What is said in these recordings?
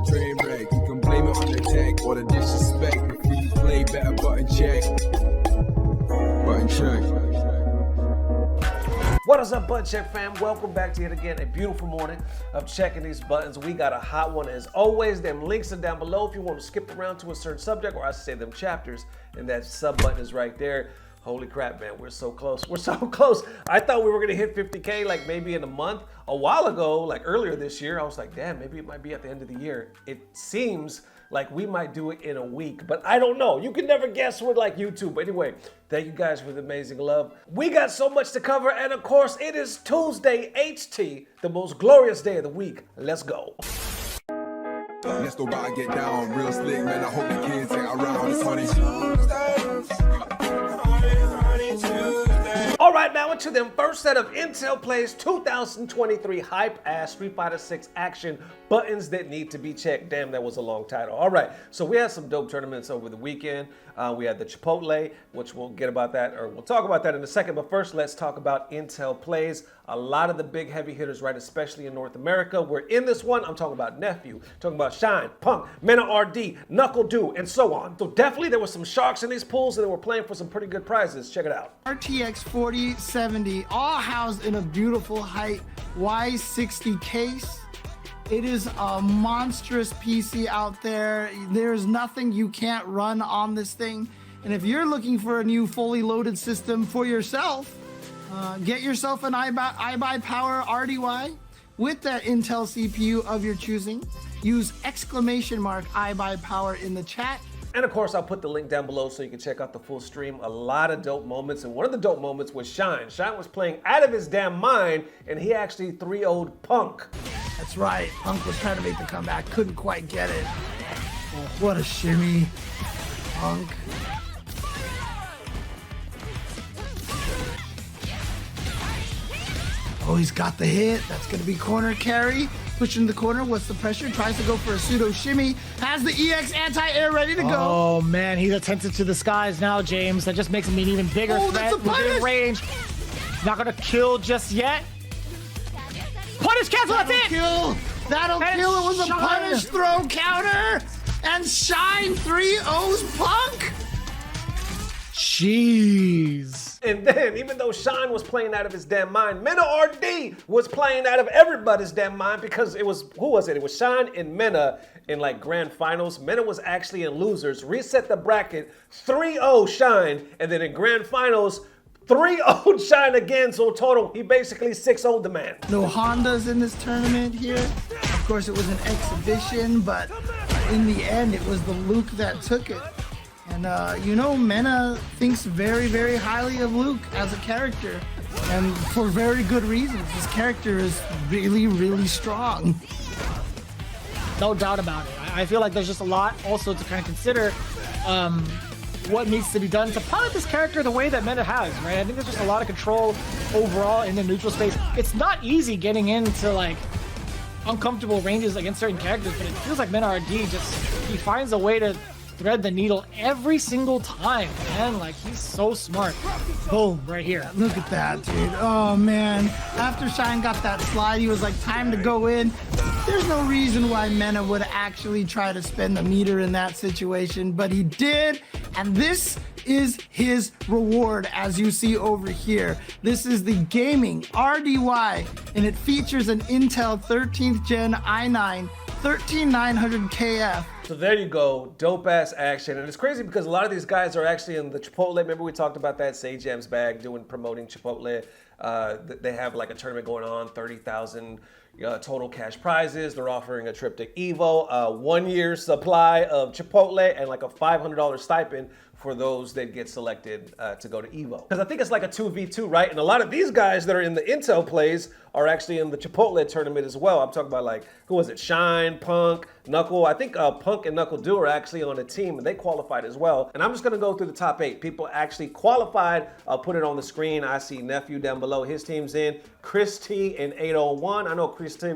train wreck. You can blame it on the tech or the disrespect. Before you play, better button check. Button check. What is up, Button Check fam? Welcome back to yet again a beautiful morning of checking these buttons. We got a hot one as always. Them links are down below if you want to skip around to a certain subject, or I should say them chapters, and that sub button is right there. Holy crap, man, we're so close. We're so close. I thought we were gonna hit 50K like maybe in a month. A while ago, like earlier this year, I was like, damn, maybe it might be at the end of the year. It seems like we might do it in a week, but I don't know. You can never guess with like YouTube. But anyway, thank you guys for the amazing love. We got so much to cover, and of course, it is Tuesday HT, the most glorious day of the week. Let's go. Let's go by and get down real slick, man. I hope the kids ain't around. It's honey. All right, now into them first set of Intel Plays 2023 hype-ass Street Fighter 6 action buttons that need to be checked. Damn, that was a long title. All right, so we had some dope tournaments over the weekend. We had the Chipotle, which we'll get about that, or we'll talk about that in a second. But first, let's talk about Intel Plays. A lot of the big heavy hitters, right, especially in North America, were in this one. I'm talking about Nephew, talking about Shine, Punk, MenaRD, Knuckle Do, and so on. So definitely there were some sharks in these pools, and they were playing for some pretty good prizes. Check it out. RTX 4070, all housed in a beautiful height Y60 case. It is a monstrous PC out there. There's nothing you can't run on this thing. And if you're looking for a new fully loaded system for yourself, get yourself an iBuy Power RDY with that Intel CPU of your choosing. Use !iBuy Power in the chat. And of course, I'll put the link down below so you can check out the full stream. A lot of dope moments, and one of the dope moments was Shine. Shine was playing out of his damn mind, and he actually 3-0'd Punk. That's right, Punk was trying to make the comeback, couldn't quite get it. Oh, what a shimmy, Punk. Oh, he's got the hit. That's gonna be corner carry. Pushing the corner, what's the pressure? Tries to go for a pseudo shimmy. Has the EX anti-air ready to go. Oh man, he's attentive to the skies now, James. That just makes him an even bigger threat within range. Not gonna kill just yet. Punish cancel, that's it! That'll kill. It was a punish throw counter. And Shine 3-0's Punk. Jeez. And then, even though Shine was playing out of his damn mind, MenaRD was playing out of everybody's damn mind, because it was, who was it? It was Shine and Mena in like grand finals. Mena was actually in losers, reset the bracket, 3-0 Shine, and then in grand finals, 3-0 Shine again, so total, he basically 6-0'd the man. No Hondas in this tournament here. Of course, it was an exhibition, but in the end, it was the Luke that took it. And you know, Mena thinks very, very highly of Luke as a character, and for very good reasons. His character is really, really strong. No doubt about it. I feel like there's just a lot also to kind of consider what needs to be done to pilot this character the way that Mena has, right? I think there's just a lot of control overall in the neutral space. It's not easy getting into like uncomfortable ranges against certain characters, but it feels like MenaRD he finds a way to thread the needle every single time, man. Like, he's so smart. Boom, right here. Look at that, dude. Oh man, after Shine got that slide, he was like, time to go in. There's no reason why Mena would actually try to spend the meter in that situation, but he did, and this is his reward, as you see over here. This is the gaming RDY, and it features an Intel 13th Gen i9 13900KF. So there you go, dope ass action. And it's crazy because a lot of these guys are actually in the Chipotle. Remember we talked about that, Sage Jam's bag, promoting Chipotle. They have like a tournament going on, 30,000 total cash prizes. They're offering a trip to Evo, 1 year supply of Chipotle, and like a $500 stipend for those that get selected to go to Evo. Because I think it's like a 2v2, right? And a lot of these guys that are in the Intel Plays are actually in the Chipotle tournament as well. I'm talking about like, who was it? Shine, Punk, Knuckle. I think Punk and Knuckle Do are actually on a team, and they qualified as well. And I'm just gonna go through the top 8. People actually qualified. I'll put it on the screen. I see Nephew down below. His team's in. Chris T in 801. I know Chris T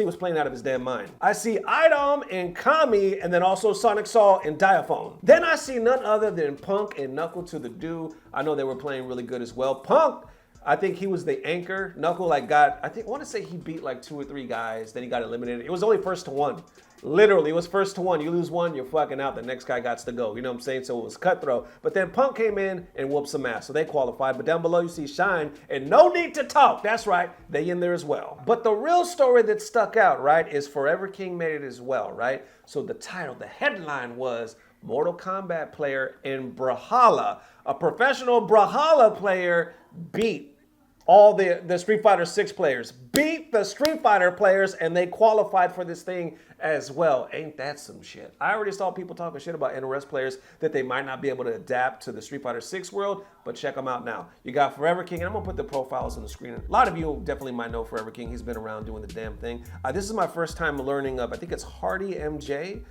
was playing out of his damn mind. I see Hardymj and Kami, and then also Sonic Saw and Diaphone. Then I see none other than Punk and Knuckle to the Do. I know they were playing really good as well. Punk, I think he was the anchor. Knuckle I want to say he beat like 2 or 3 guys. Then he got eliminated. It was only first to 1. Literally, it was first to 1. You lose 1, you're fucking out. The next guy got to go. You know what I'm saying? So it was cutthroat. But then Punk came in and whooped some ass. So they qualified. But down below you see Shine. And no need to talk. That's right. They in there as well. But the real story that stuck out, right, is Forever King made it as well, right? So the title, the headline was Mortal Kombat player in Brawlhalla. A professional Brawlhalla player beat all the Street Fighter 6 players, beat the Street Fighter players, and they qualified for this thing as well. Ain't that some shit? I already saw people talking shit about NRS players that they might not be able to adapt to the Street Fighter 6 world, but check them out now. You got Forever King, and I'm gonna put the profiles on the screen. A lot of you definitely might know Forever King. He's been around doing the damn thing. This is my first time learning of, I think it's Hardymj,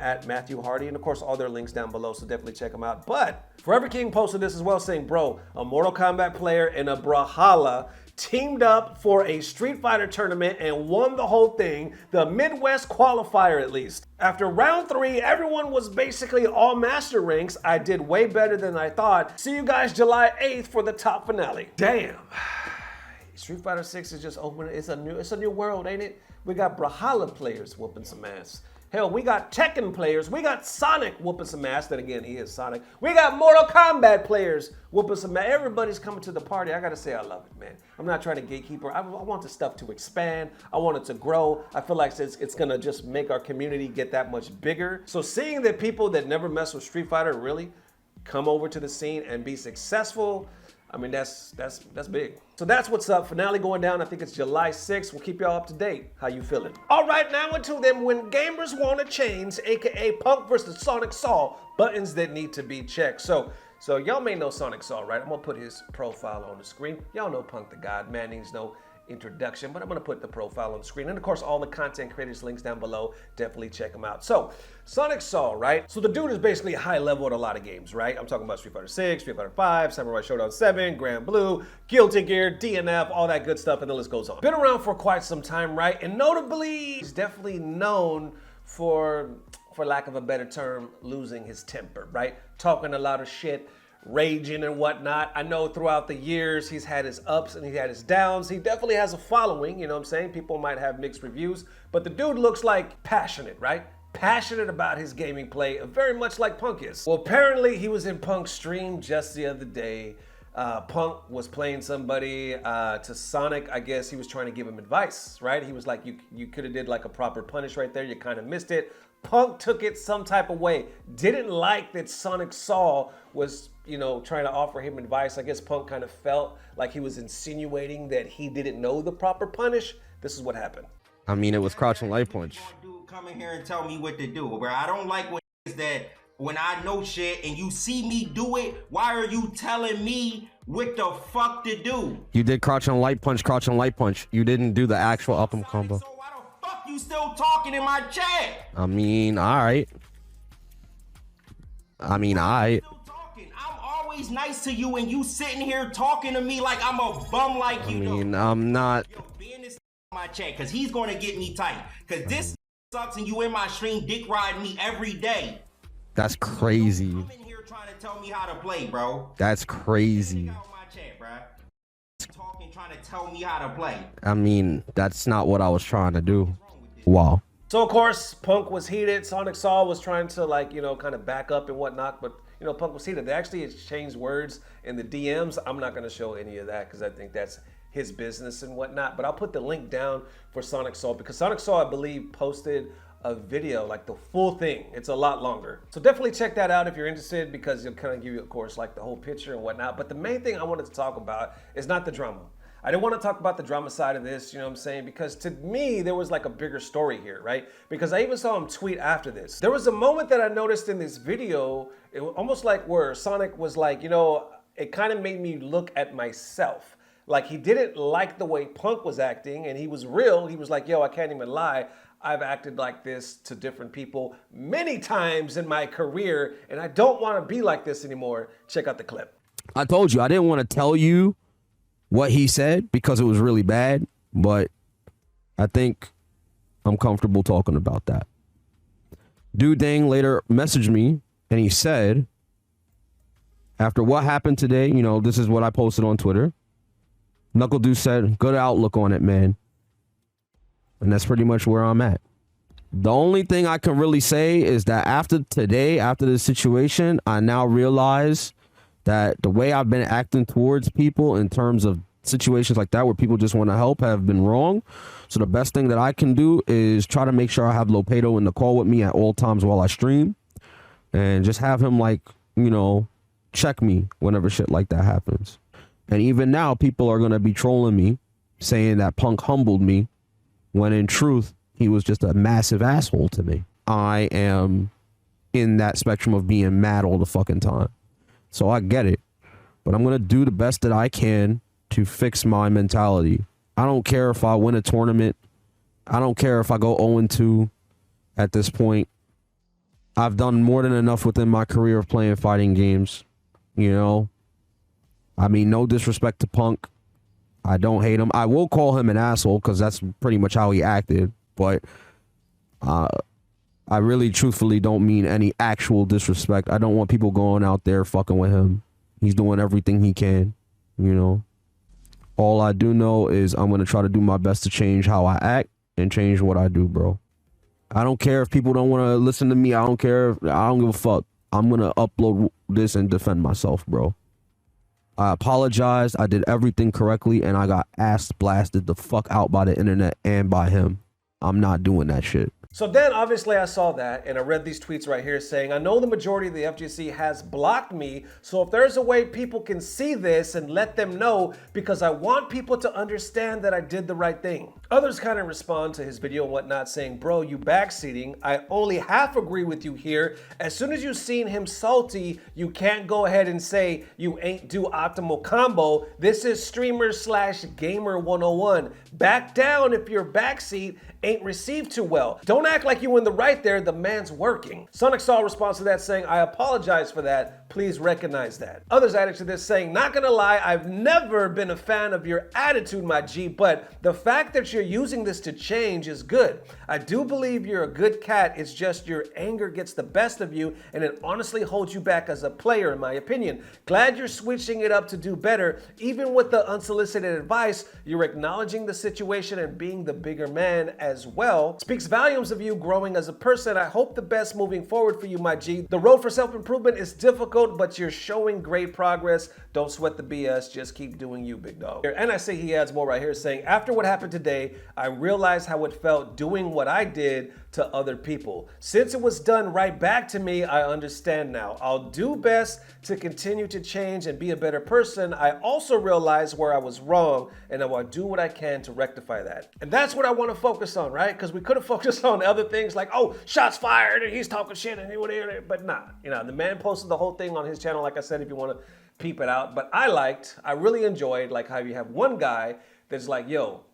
at Matthew Hardy, and of course all their links down below, so definitely check them out. But Forever King posted this as well, saying, bro, a Mortal Kombat player and a Brawlhalla teamed up for a Street Fighter tournament and won the whole thing, the Midwest qualifier at least. After round 3, everyone was basically all master ranks. I did way better than I thought. See you guys July 8th for the top finale. Damn. Street Fighter 6 is just open. It's a new world, ain't it? We got Brawlhalla players whooping some ass. Hell, we got Tekken players. We got Sonic whooping some ass. Then again, he is Sonic. We got Mortal Kombat players whooping some ass. Everybody's coming to the party. I gotta say, I love it, man. I'm not trying to gatekeeper. I want the stuff to expand. I want it to grow. I feel like it's gonna just make our community get that much bigger. So seeing that people that never mess with Street Fighter really come over to the scene and be successful, I mean, that's big. So that's what's up. Finale going down. I think it's July 6th. We'll keep y'all up to date. How you feeling? All right, now into them when gamers want to change, aka Punk versus Sonic Saw, buttons that need to be checked. So y'all may know Sonic Saw, right? I'm gonna put his profile on the screen. Y'all know Punk the God. Man needs no introduction, but I'm gonna put the profile on the screen. And of course, all the content creators links down below. Definitely check them out. So Sonic Saw, right? So the dude is basically high level at a lot of games, right? I'm talking about Street Fighter 6, Street Fighter 5, Samurai Showdown 7, Grand Blue, Guilty Gear, DNF, all that good stuff, and the list goes on. Been around for quite some time, right? And notably, he's definitely known for lack of a better term, losing his temper, right? Talking a lot of shit, raging and whatnot. I know throughout the years he's had his ups and he had his downs. He definitely has a following, you know what I'm saying? People might have mixed reviews, but the dude looks like passionate, right? Passionate about his gaming play, very much like Punk is. Well, apparently he was in Punk's stream just the other day. Punk was playing somebody to Sonic. I guess he was trying to give him advice, right? He was like, you could have did like a proper punish right there. You kind of missed it. Punk took it some type of way. Didn't like that Sonic Saw was, you know, trying to offer him advice. I guess Punk kind of felt like he was insinuating that he didn't know the proper punish. This is what happened. I mean, it was crouch and light punch. Dude, come in here and tell me what to do. Where I don't like what is that when I know shit and you see me do it, why are you telling me what the fuck to do? You did crouch and light punch, crouch and light punch. You didn't do the actual up and combo. So why the fuck you still talking in my chat? I mean, all right. I'm always nice to you and you sitting here talking to me like I'm a bum like you. I mean, I'm not. Yo, be in this my chat because he's gonna get me tight. Because this sucks and you in my stream dick riding me every day. That's crazy. I'm in here trying to tell me how to play, bro. That's crazy. Out my chat, bro. Talking, trying to tell me how to play. I mean, that's not what I was trying to do. Wow. So of course, Punk was heated. Sonic Saw was trying to, like, you know, kind of back up and whatnot, but you know, Punk was heated. They actually exchanged words in the DMs. I'm not going to show any of that because I think that's his business and whatnot, but I'll put the link down for Sonic Saw because Sonic Saw, I believe, posted a video, like the full thing. It's a lot longer. So definitely check that out if you're interested because it'll kind of give you, of course, like the whole picture and whatnot. But the main thing I wanted to talk about is not the drama. I didn't want to talk about the drama side of this, you know what I'm saying? Because to me, there was like a bigger story here, right? Because I even saw him tweet after this. There was a moment that I noticed in this video, it was almost like where Sonic was like, you know, it kind of made me look at myself. Like he didn't like the way Punk was acting and he was real. He was like, yo, I can't even lie. I've acted like this to different people many times in my career and I don't want to be like this anymore. Check out the clip. I told you, I didn't want to tell you what he said because it was really bad, but I think I'm comfortable talking about that. Dude Dang later messaged me and he said, after what happened today, you know, this is what I posted on Twitter. Knuckle Deuce said, good outlook on it, man. And that's pretty much where I'm at. The only thing I can really say is that after today, after this situation, I now realize that the way I've been acting towards people in terms of situations like that where people just want to help have been wrong. So the best thing that I can do is try to make sure I have Lopedo in the call with me at all times while I stream, and just have him, like, you know, check me whenever shit like that happens. And even now, people are going to be trolling me, saying that Punk humbled me, when in truth, he was just a massive asshole to me. I am in that spectrum of being mad all the fucking time. So I get it. But I'm going to do the best that I can to fix my mentality. I don't care if I win a tournament. I don't care if I go 0-2 at this point. I've done more than enough within my career of playing fighting games. You know? I mean, no disrespect to Punk. I don't hate him. I will call him an asshole because that's pretty much how he acted. But I really truthfully don't mean any actual disrespect. I don't want people going out there fucking with him. He's doing everything he can, you know? All I do know is I'm going to try to do my best to change how I act and change what I do, bro. I don't care if people don't want to listen to me. I don't care. I don't give a fuck. I'm going to upload this and defend myself, bro. I apologized. I did everything correctly, and I got ass blasted the fuck out by the internet and by him. I'm not doing that shit. So then obviously I saw that and I read these tweets right here saying, I know the majority of the FGC has blocked me, so if there's a way people can see this and let them know, because I want people to understand that I did the right thing. Others kind of respond to his video and whatnot saying, bro, you backseating. I only half agree with you here. As soon as you've seen him salty, you can't go ahead and say you ain't do optimal combo. This is streamer/gamer 101. Back down if your backseat ain't received too well. Don't act like you in the right there, the man's working. Sonic Saw responds to that saying, I apologize for that. Please recognize that. Others added to this saying, not gonna lie, I've never been a fan of your attitude, my G, but the fact that you're using this to change is good. I do believe you're a good cat. It's just your anger gets the best of you and it honestly holds you back as a player, in my opinion. Glad you're switching it up to do better. Even with the unsolicited advice, you're acknowledging the situation and being the bigger man as well. Speaks volumes of you growing as a person. I hope the best moving forward for you, my G. The road for self-improvement is difficult, but you're showing great progress. Don't sweat the BS. Just keep doing you, big dog. And I say he adds more right here saying, after what happened today, I realized how it felt doing what I did to other people. Since it was done right back to me, I understand now. I'll do best to continue to change and be a better person. I also realized where I was wrong, and I will do what I can to rectify that. And that's what I want to focus on, right? Because we could have focused on other things like, oh, shots fired, and he's talking shit, and he would, but nah. You know, the man posted the whole thing on his channel, like I said, if you want to peep it out. But I really enjoyed like how you have one guy that's like, yo,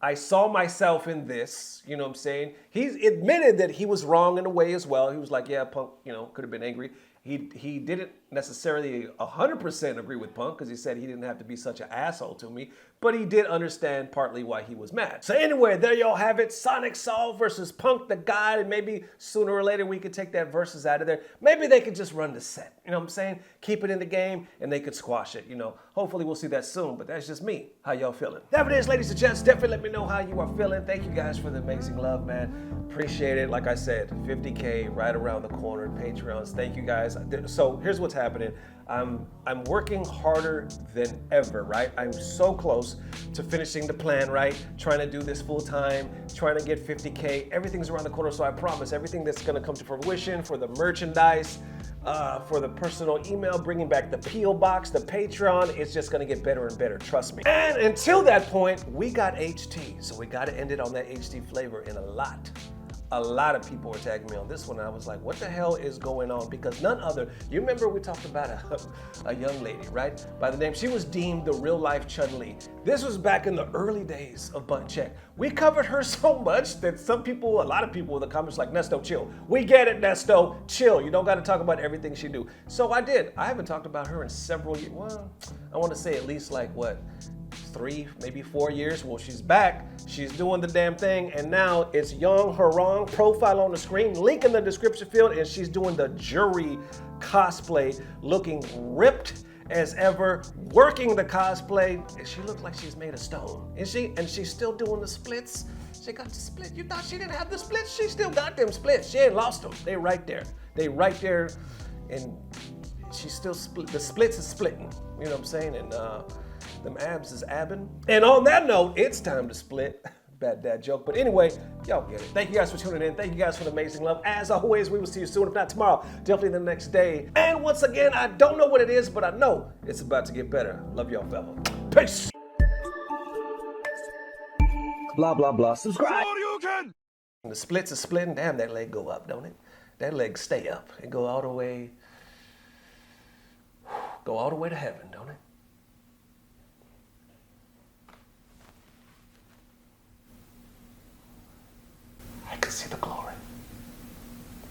I saw myself in this, you know what I'm saying? He's admitted that he was wrong in a way as well. He was like, yeah, Punk, you know, could have been angry. He didn't necessarily 100% agree with Punk because he said he didn't have to be such an asshole to me, but he did understand partly why he was mad. So anyway, there y'all have it. Sonic Saw versus Punk the God, and maybe sooner or later we could take that versus out of there. Maybe they could just run the set, you know what I'm saying? Keep it in the game and they could squash it, you know. Hopefully we'll see that soon, but that's just me. How y'all feeling? There it is, ladies and gents. Definitely let me know how you are feeling. Thank you guys for the amazing love, man. Appreciate it. Like I said, 50K right around the corner. Patreons, thank you guys. So here's what's happening. I'm working harder than ever, right? I'm so close to finishing the plan, right? Trying to do this full time, trying to get 50K. Everything's around the corner, so I promise everything that's gonna come to fruition for the merchandise, for the personal email, bringing back the P.O. box, the Patreon, it's just gonna get better and better, trust me. And until that point, we got HT, so we gotta end it on that HT flavor in a lot of people were tagging me on this one, and I was like, what the hell is going on? Because none other, you remember we talked about a young lady, right? By the name, she was deemed the real life Chun-Li. This was back in the early days of Button Check. We covered her so much that a lot of people in the comments like, Nesto, chill. We get it, Nesto, chill. You don't gotta talk about everything she do. So I did. I haven't talked about her in several years. Well, I wanna say at least like what? 3, maybe 4 years. Well, she's back. She's doing the damn thing. And now it's Young Harong, profile on the screen, link in the description field, and she's doing the jury cosplay, looking ripped as ever, working the cosplay. And she looked like she's made of stone. And she's still doing the splits. She got the split. You thought she didn't have the splits? She still got them splits. She ain't lost them. They right there. They right there. And she's still split. The splits is splitting. You know what I'm saying? And them abs is abbing. And on that note, it's time to split. Bad dad joke. But anyway, y'all get it. Thank you guys for tuning in. Thank you guys for the amazing love. As always, we will see you soon. If not tomorrow, definitely the next day. And once again, I don't know what it is, but I know it's about to get better. Love y'all, fella. Peace. Blah, blah, blah. Subscribe. The splits are splitting. Damn, that leg go up, don't it? That leg stay up and go all the way to heaven, don't it? I can see the glow.